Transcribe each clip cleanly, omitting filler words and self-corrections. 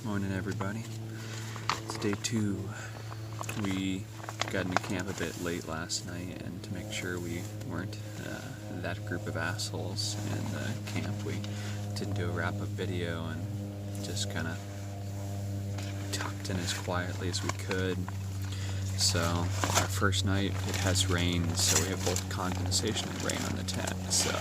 Morning, everybody. It's day 2. We got into camp a bit late last night, and to make sure we weren't that group of assholes in the camp, we didn't do a wrap-up video and just kind of tucked in as quietly as we could. So our first night, it has rained, so we have both condensation and rain on the tent. So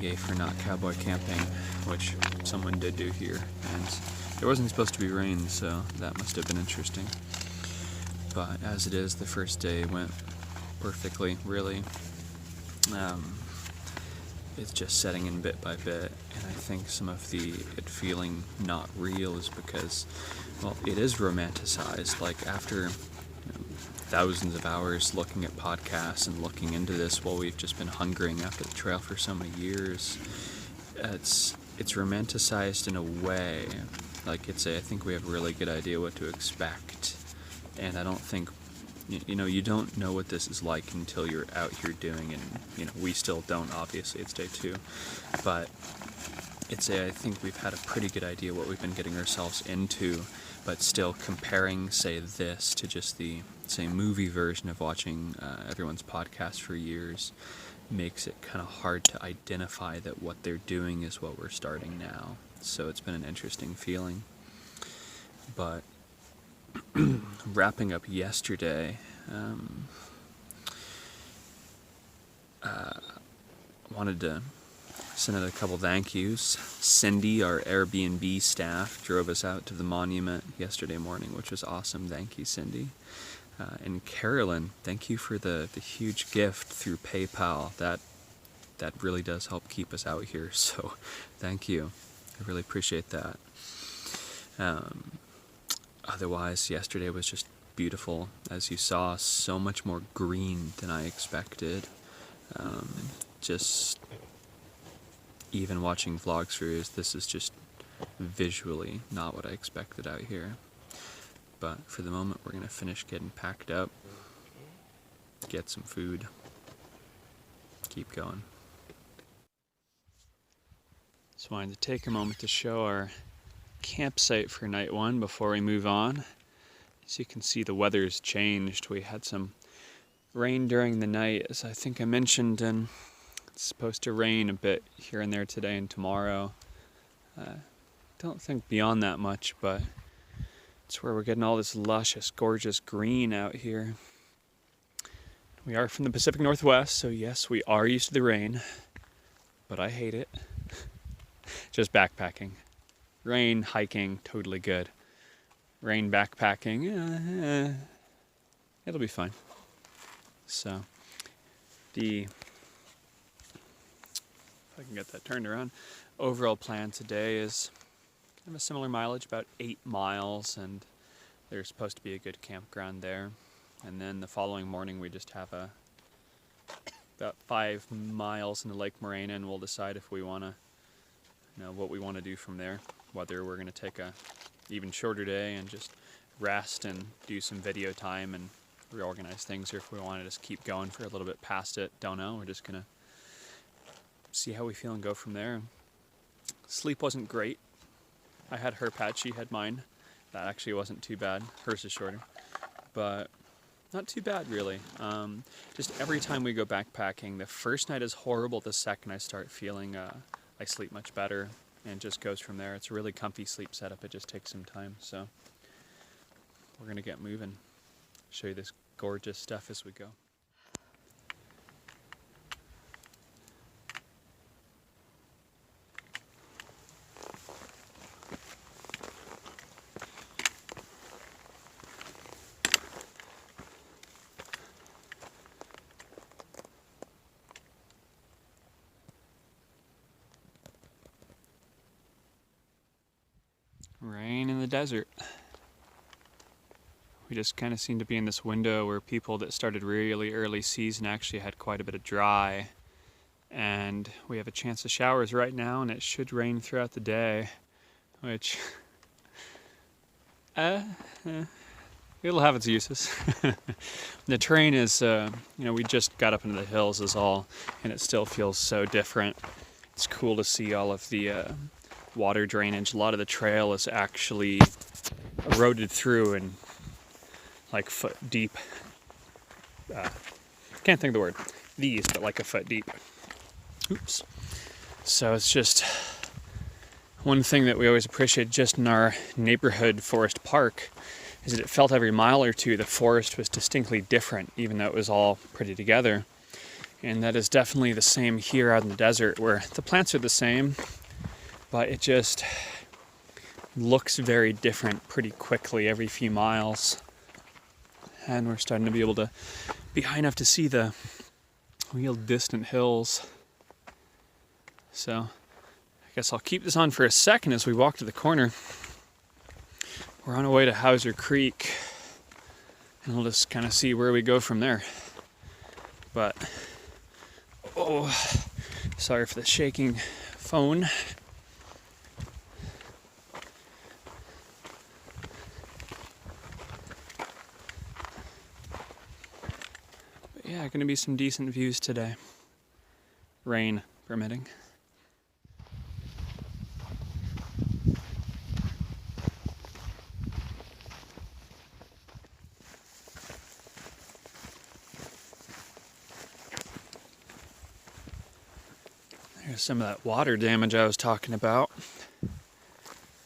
yay for not cowboy camping, which someone did do here, and there wasn't supposed to be rain, so that must have been interesting. But as it is, the first day went perfectly, really. It's just setting in bit by bit, and I think some of it feeling not real is because, well, it is romanticized. Like, after thousands of hours looking at podcasts and looking into this while we've just been hungering after the trail for so many years, it's romanticized in a way. Like, I think we have a really good idea what to expect, and I don't think, you don't know what this is like until you're out here doing it, and, we still don't, obviously, it's day 2, but I think we've had a pretty good idea what we've been getting ourselves into, but still comparing, say, this to just the, say, movie version of watching everyone's podcast for years makes it kind of hard to identify that what they're doing is what we're starting now. So it's been an interesting feeling. But wrapping up yesterday, wanted to send out a couple thank yous. Cindy, our Airbnb staff, drove us out to the monument yesterday morning, which was awesome. Thank you, Cindy. And Carolyn, thank you for the huge gift through PayPal. That really does help keep us out here, so thank you. I really appreciate that. Otherwise, yesterday was just beautiful. As you saw, so much more green than I expected. Just even watching vlog-throughs, this is just visually not what I expected out here. But for the moment, we're going to finish getting packed up, get some food, keep going. Just wanted to take a moment to show our campsite for night 1 before we move on. As you can see, the weather's changed. We had some rain during the night, as I think I mentioned, and it's supposed to rain a bit here and there today and tomorrow. Don't think beyond that much, but it's where we're getting all this luscious, gorgeous green out here. We are from the Pacific Northwest, so yes, we are used to the rain, but I hate it. Just backpacking. Rain, hiking, totally good. Rain, backpacking, it'll be fine. So, if I can get that turned around, overall plan today is kind of a similar mileage, about 8 miles, and there's supposed to be a good campground there. And then the following morning we just have about 5 miles into Lake Morena, and we'll decide if we want to, what we want to do from there. Whether we're going to take a even shorter day and just rest and do some video time and reorganize things, or if we want to just keep going for a little bit past it, don't know. We're just going to see how we feel and go from there. Sleep wasn't great. I had her pad, she had mine. That actually wasn't too bad. Hers is shorter, but not too bad, really. Just every time we go backpacking, the first night is horrible. The second I start feeling I sleep much better, and just goes from there. It's a really comfy sleep setup. It just takes some time, so we're gonna get moving. Show you this gorgeous stuff as we go. Rain in the desert. We just kind of seem to be in this window where people that started really early season actually had quite a bit of dry. And we have a chance of showers right now, and it should rain throughout the day, which it'll have its uses. The terrain is, we just got up into the hills is all, and it still feels so different. It's cool to see all of the water drainage. A lot of the trail is actually eroded through and like foot deep. Can't think of the word. But like a foot deep. Oops. So it's just one thing that we always appreciate just in our neighborhood forest park is that it felt every mile or two the forest was distinctly different, even though it was all pretty together. And that is definitely the same here out in the desert, where the plants are the same, but it just looks very different pretty quickly every few miles. And we're starting to be able to be high enough to see the real distant hills. So I guess I'll keep this on for a second as we walk to the corner. We're on our way to Hauser Creek, and we'll just kind of see where we go from there. But, oh, sorry for the shaking phone. But yeah, gonna be some decent views today. Rain permitting. There's some of that water damage I was talking about.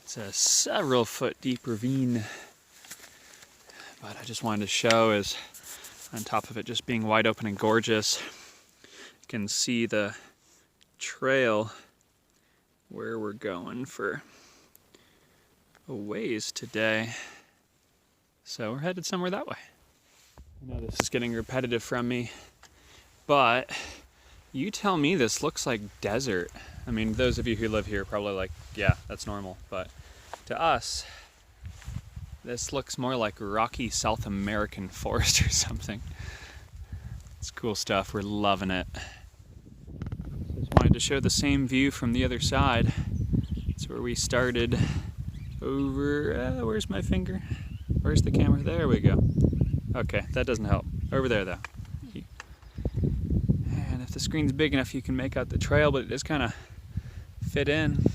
It's a several foot deep ravine. But I just wanted to show is on top of it just being wide open and gorgeous, you can see the trail where we're going for a ways today. So we're headed somewhere that way. I know this is getting repetitive from me, but you tell me this looks like desert. I mean, those of you who live here are probably like, yeah, that's normal. But to us, this looks more like rocky South American forest or something. It's cool stuff. We're loving it. Just wanted to show the same view from the other side. It's where we started over, where's my finger? Where's the camera? There we go. Okay, that doesn't help. Over there though. And if the screen's big enough, you can make out the trail, but it just kind of fit in.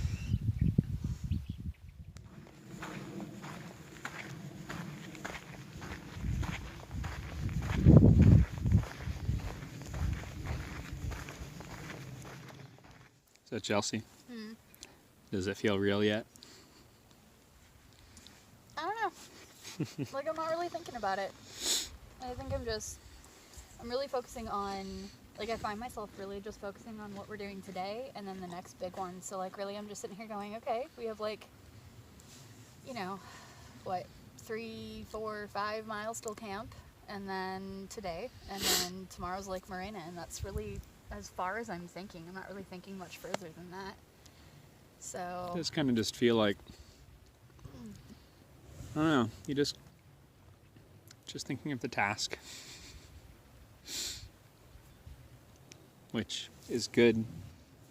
Is that Chelsea? Does it feel real yet? I don't know. Like, I'm not really thinking about it. I think I'm really focusing on, like, I find myself really just focusing on what we're doing today and then the next big one. So, like, really I'm just sitting here going, okay, we have, like, you know, what, 3, 4, 5 miles till camp, and then today, and then tomorrow's Lake Morena, and that's really as far as I'm thinking. I'm not really thinking much further than that. So I just kind of just feel like, I don't know, you just thinking of the task, which is good,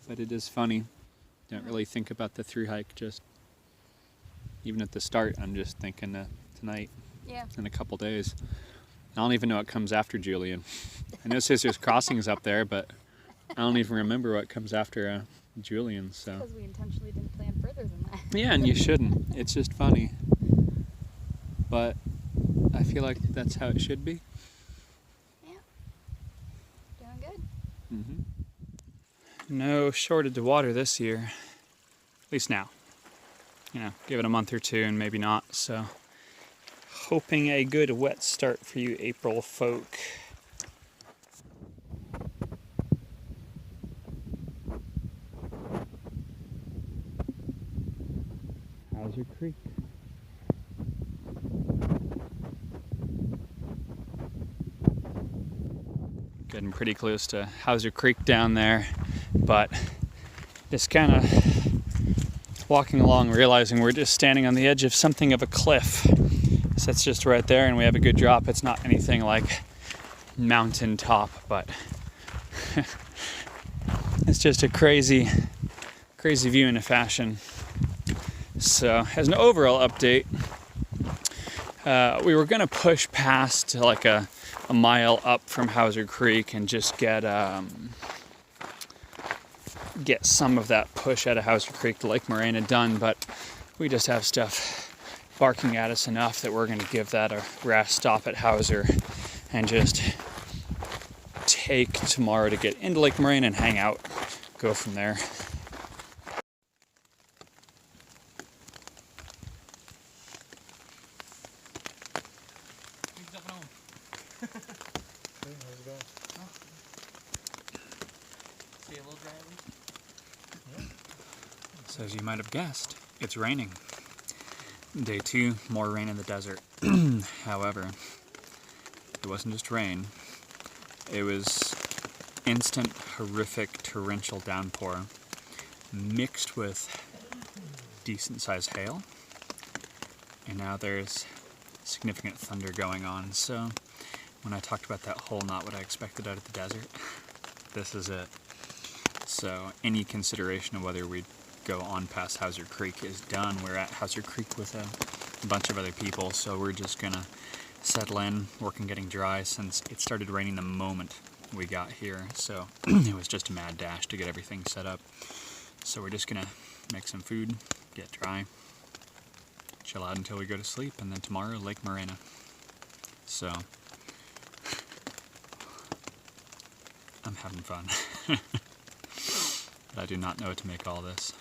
but it is funny. Don't really think about the through hike. Just even at the start, I'm just thinking tonight, in a couple days. I don't even know what comes after Julian. I know it says there's crossings up there, but I don't even remember what comes after Julian. So because we intentionally didn't plan further than that. Yeah, and you shouldn't. It's just funny. But I feel like that's how it should be. Yeah. Doing good. No shortage of water this year. At least now. You know, give it a month or two and maybe not. So, hoping a good wet start for you April folk. Hauser Creek. Getting pretty close to Hauser Creek down there, but just kind of walking along, realizing we're just standing on the edge of something of a cliff. So it's just right there, and we have a good drop. It's not anything like mountain top, but it's just a crazy view in a fashion. So as an overall update, we were gonna push past like a mile up from Hauser Creek and just get get some of that push out of Hauser Creek to Lake Morena done, but we just have stuff barking at us enough that we're going to give that a rest stop at Hauser and just take tomorrow to get into Lake Morena and hang out, go from there. So as you might have guessed, it's raining. Day 2, more rain in the desert. However, it wasn't just rain. It was instant, horrific, torrential downpour mixed with decent-sized hail. And now there's significant thunder going on. So when I talked about that hole, not what I expected out of the desert, this is it. So any consideration of whether we'd go on past Hauser Creek is done. We're at Hauser Creek with a bunch of other people, so we're just gonna settle in, work on getting dry since it started raining the moment we got here. So it was just a mad dash to get everything set up. So we're just gonna make some food, get dry, chill out until we go to sleep, and then tomorrow Lake Morena. So I'm having fun. But I do not know what to make all this.